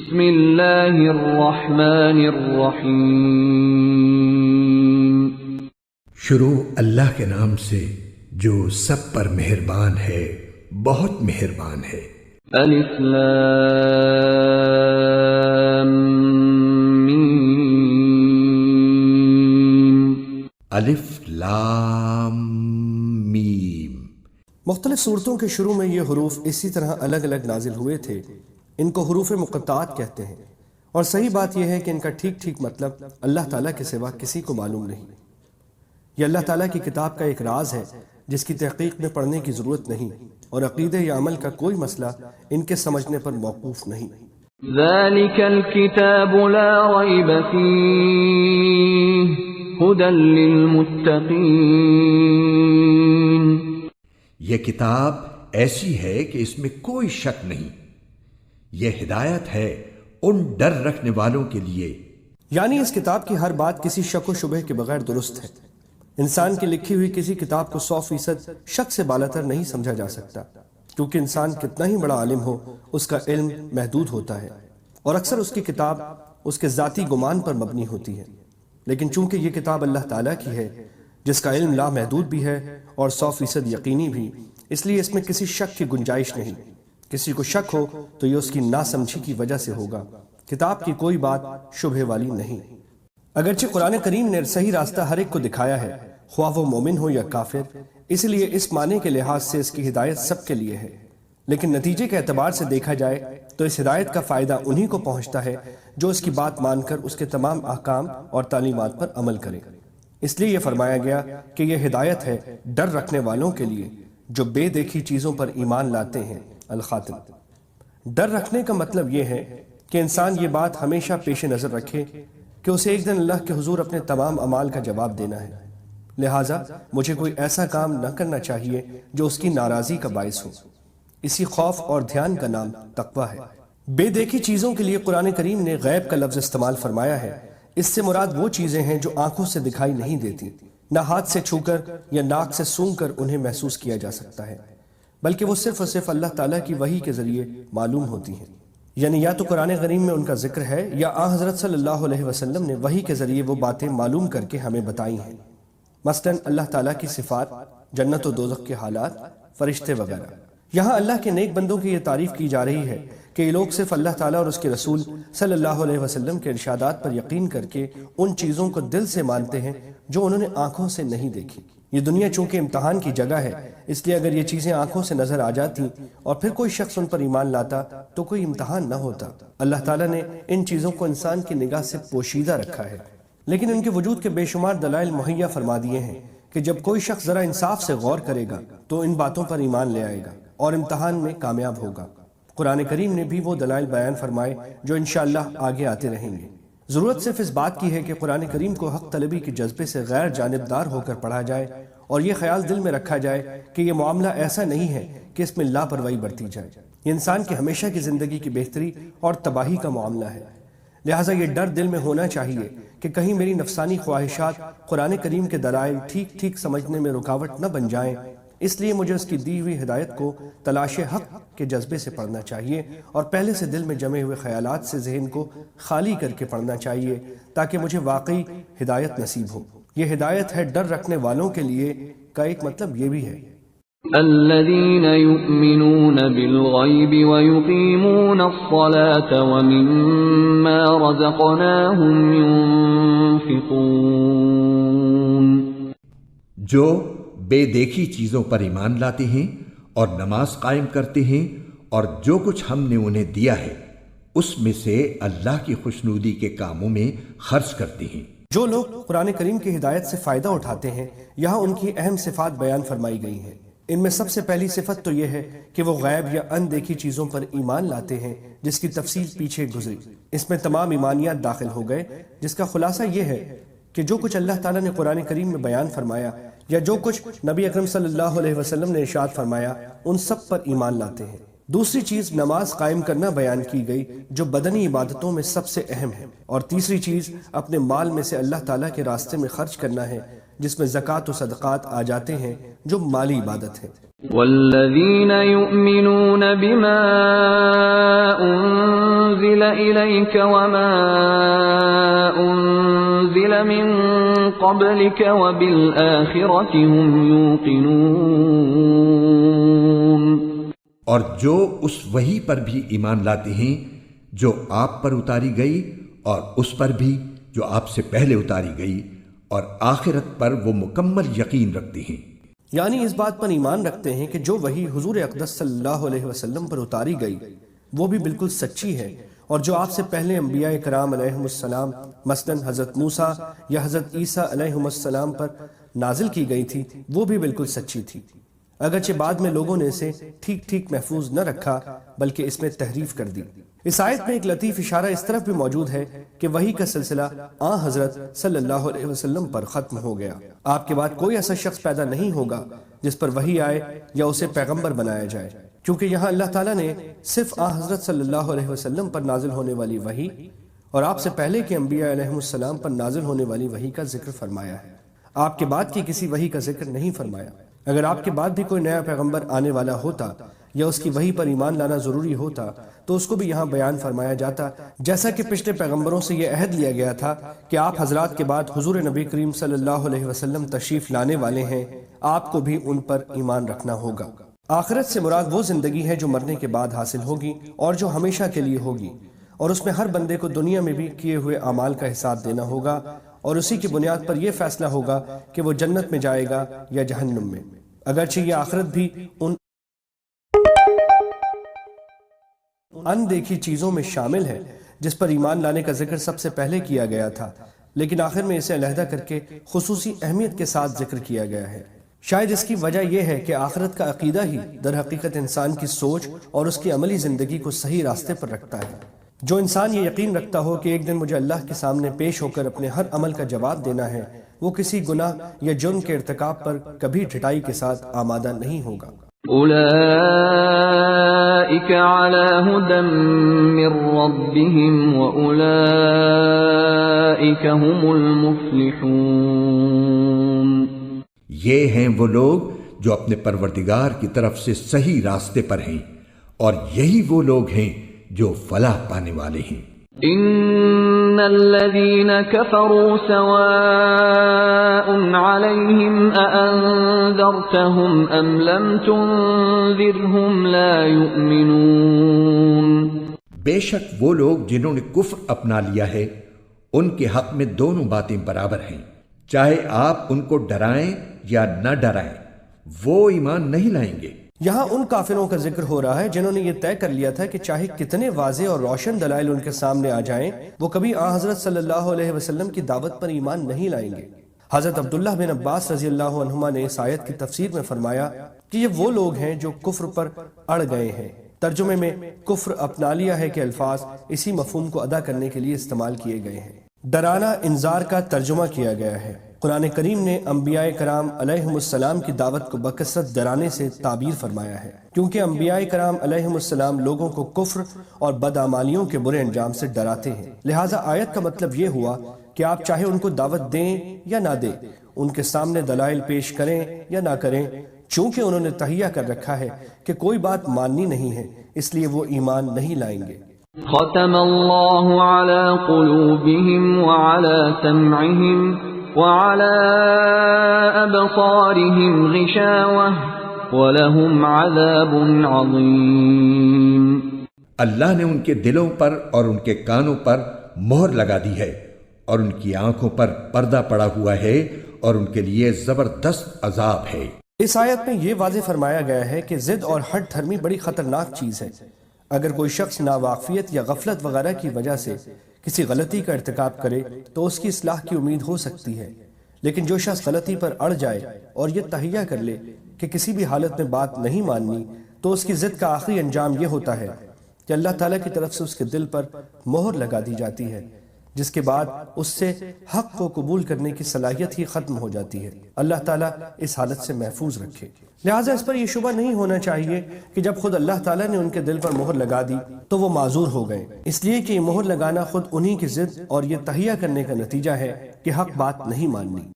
بسم اللہ الرحمن الرحیم شروع اللہ کے نام سے جو سب پر مہربان ہے، بہت مہربان ہے۔ الف لام میم الف لام میم۔ مختلف صورتوں کے شروع میں یہ حروف اسی طرح الگ الگ نازل ہوئے تھے۔ ان کو حروف مقطعات کہتے ہیں، اور صحیح بات یہ ہے کہ ان کا ٹھیک ٹھیک مطلب اللہ تعالیٰ کے سوا کسی کو معلوم نہیں۔ یہ اللہ تعالیٰ کی کتاب کا ایک راز ہے جس کی تحقیق میں پڑھنے کی ضرورت نہیں، اور عقیدہ یا عمل کا کوئی مسئلہ ان کے سمجھنے پر موقوف نہیں۔ ذالک الکتاب لا ریب فیہ ھدی للمتقین۔ یہ کتاب ایسی ہے کہ اس میں کوئی شک نہیں، یہ ہدایت ہے ان ڈر رکھنے والوں کے لیے۔ یعنی اس کتاب کی ہر بات کسی شک و شبہ کے بغیر درست ہے۔ انسان کی لکھی ہوئی کسی کتاب کو 100% شک سے بالاتر نہیں سمجھا جا سکتا، کیونکہ انسان کتنا ہی بڑا عالم ہو اس کا علم محدود ہوتا ہے، اور اکثر اس کی کتاب اس کے ذاتی گمان پر مبنی ہوتی ہے۔ لیکن چونکہ یہ کتاب اللہ تعالیٰ کی ہے جس کا علم لامحدود بھی ہے اور 100% یقینی بھی، اس لیے اس میں کسی شک کی گنجائش نہیں۔ کسی کو شک ہو تو یہ اس کی ناسمجھی کی وجہ سے ہوگا۔ کتاب کی کوئی بات شبہ والی نہیں۔ اگرچہ قرآن کریم نے صحیح راستہ ہر ایک کو دکھایا ہے، خواہ وہ مومن ہو یا کافر، اس لیے اس معنی کے لحاظ سے اس کی ہدایت سب کے لیے ہے۔ لیکن نتیجے کے اعتبار سے دیکھا جائے تو اس ہدایت کا فائدہ انہی کو پہنچتا ہے جو اس کی بات مان کر اس کے تمام احکام اور تعلیمات پر عمل کرے۔ اس لیے یہ فرمایا گیا کہ یہ ہدایت ہے ڈر رکھنے والوں کے لیے جو بے دیکھی چیزوں پر ایمان لاتے ہیں۔ الخاتم۔ ڈر رکھنے کا مطلب یہ ہے کہ انسان یہ بات ہمیشہ پیش نظر رکھے کہ اسے ایک دن اللہ کے حضور اپنے تمام اعمال کا جواب دینا ہے، لہٰذا مجھے کوئی ایسا کام نہ کرنا چاہیے جو اس کی ناراضی کا باعث ہو۔ اسی خوف اور دھیان کا نام تقوی ہے۔ بے دیکھی چیزوں کے لیے قرآن کریم نے غیب کا لفظ استعمال فرمایا ہے۔ اس سے مراد وہ چیزیں ہیں جو آنکھوں سے دکھائی نہیں دیتی، نہ ہاتھ سے چھو کر یا ناک سے سونگھ کر انہیں محسوس کیا جا سکتا ہے، بلکہ وہ صرف اور صرف اللہ تعالیٰ کی وحی کے ذریعے معلوم ہوتی ہیں۔ یعنی یا تو قرآن کریم میں ان کا ذکر ہے یا آن حضرت صلی اللہ علیہ وسلم نے وحی کے ذریعے وہ باتیں معلوم کر کے ہمیں بتائی ہیں، مثلا اللہ تعالیٰ کی صفات، جنت و دوزخ کے حالات، فرشتے وغیرہ۔ یہاں اللہ کے نیک بندوں کی یہ تعریف کی جا رہی ہے کہ یہ لوگ صرف اللہ تعالیٰ اور اس کے رسول صلی اللہ علیہ وسلم کے ارشادات پر یقین کر کے ان چیزوں کو دل سے مانتے ہیں جو انہوں نے آنکھوں سے نہیں دیکھی۔ یہ دنیا چونکہ امتحان کی جگہ ہے، اس لیے اگر یہ چیزیں آنکھوں سے نظر آ جاتی اور پھر کوئی شخص ان پر ایمان لاتا تو کوئی امتحان نہ ہوتا۔ اللہ تعالیٰ نے ان چیزوں کو انسان کی نگاہ سے پوشیدہ رکھا ہے، لیکن ان کے وجود کے بے شمار دلائل مہیا فرما دیے ہیں کہ جب کوئی شخص ذرا انصاف سے غور کرے گا تو ان باتوں پر ایمان لے آئے گا اور امتحان میں کامیاب ہوگا۔ قرآن کریم نے بھی وہ دلائل بیان فرمائے جو انشاءاللہ آگے آتے رہیں گے۔ ضرورت صرف اس بات کی ہے کہ قرآن کریم کو حق طلبی کے جذبے سے غیر جانبدار ہو کر پڑھا جائے اور یہ خیال دل میں رکھا جائے کہ یہ معاملہ ایسا نہیں ہے کہ اس میں لاپرواہی برتی جائے۔ یہ انسان کی ہمیشہ کی زندگی کی بہتری اور تباہی کا معاملہ ہے، لہٰذا یہ ڈر دل میں ہونا چاہیے کہ کہیں میری نفسانی خواہشات قرآن کریم کے دلائل ٹھیک ٹھیک سمجھنے میں رکاوٹ نہ بن جائیں۔ اس لیے مجھے اس کی دی ہوئی ہدایت کو تلاش حق کے جذبے سے پڑھنا چاہیے اور پہلے سے دل میں جمے ہوئے خیالات سے ذہن کو خالی کر کے پڑھنا چاہیے تاکہ مجھے واقعی ہدایت نصیب ہو۔ یہ ہدایت ہے ڈر رکھنے والوں کے لیے کا ایک مطلب یہ بھی ہے الذين يؤمنون بالغيب ويقيمون الصلاة ومما رزقناهم ينفقون، جو بے دیکھی چیزوں پر ایمان لاتے ہیں اور نماز قائم کرتے ہیں اور جو کچھ ہم نے انہیں دیا ہے اس میں سے اللہ کی خوشنودی کے کاموں میں خرچ کرتے ہیں۔ جو لوگ قرآن کریم کی ہدایت سے فائدہ اٹھاتے ہیں، یہاں ان کی اہم صفات بیان فرمائی گئی ہیں۔ ان میں سب سے پہلی صفت تو یہ ہے کہ وہ غیب یا ان دیکھی چیزوں پر ایمان لاتے ہیں، جس کی تفصیل پیچھے گزری۔ اس میں تمام ایمانیات داخل ہو گئے، جس کا خلاصہ یہ ہے کہ جو کچھ اللہ تعالیٰ نے قرآن کریم میں بیان فرمایا یا جو کچھ نبی اکرم صلی اللہ علیہ وسلم نے ارشاد فرمایا ان سب پر ایمان لاتے ہیں۔ دوسری چیز نماز قائم کرنا بیان کی گئی جو بدنی عبادتوں میں سب سے اہم ہے، اور تیسری چیز اپنے مال میں سے اللہ تعالیٰ کے راستے میں خرچ کرنا ہے جس میں زکوٰۃ و صدقات آ جاتے ہیں جو مالی عبادت ہے۔ والذین یؤمنون بما انزل الیک وما انزل من قبلک وبالآخرۃ هم یوقنون، اور جو اس وحی پر بھی ایمان لاتے ہیں جو آپ پر اتاری گئی اور اس پر بھی جو آپ سے پہلے اتاری گئی، اور آخرت پر وہ مکمل یقین رکھتے ہیں۔ یعنی اس بات پر ایمان رکھتے ہیں کہ جو وحی حضور اقدس صلی اللہ علیہ وسلم پر اتاری گئی وہ بھی بالکل سچی ہے، اور جو آپ سے پہلے انبیاء کرام علیہم السلام مثلاً حضرت موسیٰ یا حضرت عیسیٰ علیہم السلام پر نازل کی گئی تھی وہ بھی بالکل سچی تھی، اگرچہ بعد میں لوگوں نے اسے ٹھیک ٹھیک محفوظ نہ رکھا بلکہ اس میں تحریف کر دی۔ اس آیت میں ایک لطیف اشارہ اس طرف بھی موجود ہے کہ وحی کا سلسلہ حضرت صلی اللہ علیہ وسلم پر ختم ہو گیا۔ آپ کے بعد کوئی ایسا شخص پیدا نہیں ہوگا جس پر وحی آئے یا اسے پیغمبر بنایا جائے، کیونکہ یہاں اللہ تعالیٰ نے صرف حضرت صلی اللہ علیہ وسلم پر نازل ہونے والی وحی اور آپ سے پہلے کے انبیاء علیہ السلام پر نازل ہونے والی وحی کا ذکر فرمایا ہے، آپ کے بعد کی کسی وحی کا ذکر نہیں فرمایا۔ اگر آپ کے بعد بھی کوئی نیا پیغمبر آنے والا ہوتا یا اس کی وحی پر ایمان لانا ضروری ہوتا تو اس کو بھی یہاں بیان فرمایا جاتا، جیسا کہ پچھلے پیغمبروں سے یہ عہد لیا گیا تھا کہ آپ حضرات کے بعد حضور نبی کریم صلی اللہ علیہ وسلم تشریف لانے والے ہیں، آپ کو بھی ان پر ایمان رکھنا ہوگا۔ آخرت سے مراد وہ زندگی ہے جو مرنے کے بعد حاصل ہوگی اور جو ہمیشہ کے لیے ہوگی، اور اس میں ہر بندے کو دنیا میں بھی کیے ہوئے اعمال کا حساب دینا ہوگا، اور اسی کی بنیاد پر یہ فیصلہ ہوگا کہ وہ جنت میں جائے گا یا جہنم میں۔ اگرچہ یہ آخرت بھی ان دیکھی چیزوں میں شامل ہے جس پر ایمان لانے کا ذکر سب سے پہلے کیا گیا تھا، لیکن آخر میں اسے علیحدہ کر کے خصوصی اہمیت کے ساتھ ذکر کیا گیا ہے۔ شاید اس کی وجہ یہ ہے کہ آخرت کا عقیدہ ہی در حقیقت انسان کی سوچ اور اس کی عملی زندگی کو صحیح راستے پر رکھتا ہے۔ جو انسان یہ یقین رکھتا ہو کہ ایک دن مجھے اللہ کے سامنے پیش ہو کر اپنے ہر عمل کا جواب دینا ہے، وہ کسی گناہ یا جرم کے ارتکاب پر کبھی ڈھٹائی کے ساتھ آمادہ نہیں ہوگا۔ اولئک علی ھدی من ربہم واولئک ھم المفلحون، یہ ہیں وہ لوگ جو اپنے پروردگار کی طرف سے صحیح راستے پر ہیں، اور یہی وہ لوگ ہیں جو فلاح پانے والے ہیں۔ ان الذين كفروا سواء عليهم أأنذرتهم ام لم تنذرهم لا يؤمنون، بے شک وہ لوگ جنہوں نے کفر اپنا لیا ہے ان کے حق میں دونوں باتیں برابر ہیں، چاہے آپ ان کو ڈرائیں یا نہ ڈرائیں وہ ایمان نہیں لائیں گے۔ یہاں ان کافروں کا ذکر ہو رہا ہے جنہوں نے یہ طے کر لیا تھا کہ چاہے کتنے واضح اور روشن دلائل ان کے سامنے آ جائیں وہ کبھی حضرت صلی اللہ علیہ وسلم کی دعوت پر ایمان نہیں لائیں گے۔ حضرت عبداللہ بن عباس رضی اللہ عنہما نے اس آیت کی تفسیر میں فرمایا کہ یہ وہ لوگ ہیں جو کفر پر اڑ گئے ہیں۔ ترجمے میں کفر اپنا لیا ہے کہ الفاظ اسی مفہوم کو ادا کرنے کے لیے استعمال کیے گئے ہیں۔ ڈرانا انذار کا ترجمہ کیا گیا ہے۔ قرآن کریم نے انبیاء کرام علیہم السلام کی دعوت کو بکثرت ڈرانے سے تعبیر فرمایا ہے، کیونکہ انبیاء کرام علیہم السلام لوگوں کو کفر اور بدعمالیوں کے برے انجام سے ڈراتے ہیں، لہٰذا آیت کا مطلب یہ ہوا کہ آپ چاہے ان کو دعوت دیں یا نہ دیں، ان کے سامنے دلائل پیش کریں یا نہ کریں، چونکہ انہوں نے تہیہ کر رکھا ہے کہ کوئی بات ماننی نہیں ہے، اس لیے وہ ایمان نہیں لائیں گے۔ ختم اللہ علی قلوبہم وعلی سمعہم وعلى أبصارهم غشاوة وَلَهُمْ عَذَابٌ عَظِيمٌ، اللہ نے ان کے دلوں پر اور ان کے کانوں پر مہر لگا دی ہے اور ان کی آنکھوں پر پردہ پڑا ہوا ہے اور ان کے لیے زبردست عذاب ہے۔ اس آیت میں یہ واضح فرمایا گیا ہے کہ ضد اور ہٹ دھرمی بڑی خطرناک چیز ہے۔ اگر کوئی شخص ناواقفیت یا غفلت وغیرہ کی وجہ سے کسی غلطی کا ارتکاب کرے تو اس کی اصلاح کی امید ہو سکتی ہے، لیکن جو شخص غلطی پر اڑ جائے اور یہ تہیہ کر لے کہ کسی بھی حالت میں بات نہیں ماننی تو اس کی ضد کا آخری انجام یہ ہوتا ہے کہ اللہ تعالیٰ کی طرف سے اس کے دل پر مہر لگا دی جاتی ہے، جس کے بعد اس سے حق کو قبول کرنے کی صلاحیت ہی ختم ہو جاتی ہے۔ اللہ تعالیٰ اس حالت سے محفوظ رکھے۔ لہٰذا اس پر یہ شبہ نہیں ہونا چاہیے کہ جب خود اللہ تعالیٰ نے ان کے دل پر مہر لگا دی تو وہ معذور ہو گئے، اس لیے کہ یہ مہر لگانا خود انہی کی ضد اور یہ تہیہ کرنے کا نتیجہ ہے کہ حق بات نہیں ماننی۔